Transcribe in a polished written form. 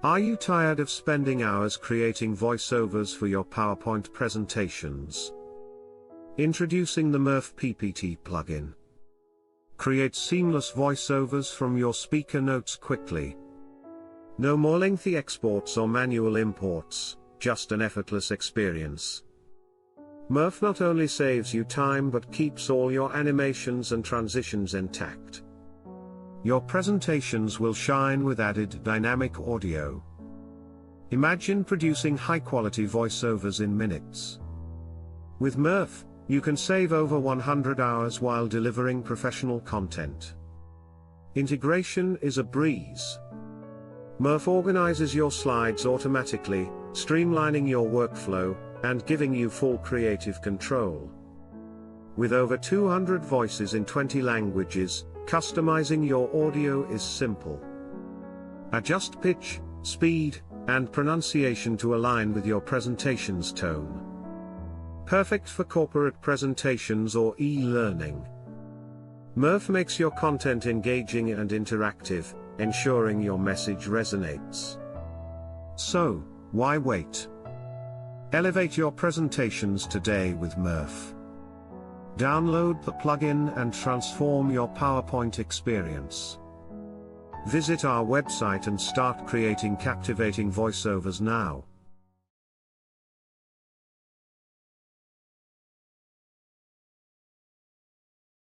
Are you tired of spending hours creating voiceovers for your PowerPoint presentations? Introducing the Murf PPT plugin. Create seamless voiceovers from your speaker notes quickly. No more lengthy exports or manual imports, just an effortless experience. Murf not only saves you time but keeps all your animations and transitions intact. Your presentations will shine with added dynamic audio. Imagine producing high-quality voiceovers in minutes. With Murf, you can save over 100 hours while delivering professional content. Integration is a breeze. Murf organizes your slides automatically, streamlining your workflow, and giving you full creative control. With over 200 voices in 20 languages, customizing your audio is simple. Adjust pitch, speed, and pronunciation to align with your presentation's tone. Perfect for corporate presentations or e-learning. Murf makes your content engaging and interactive, ensuring your message resonates. So, why wait? Elevate your presentations today with Murf. Download the plugin and transform your PowerPoint experience. Visit our website and start creating captivating voiceovers now.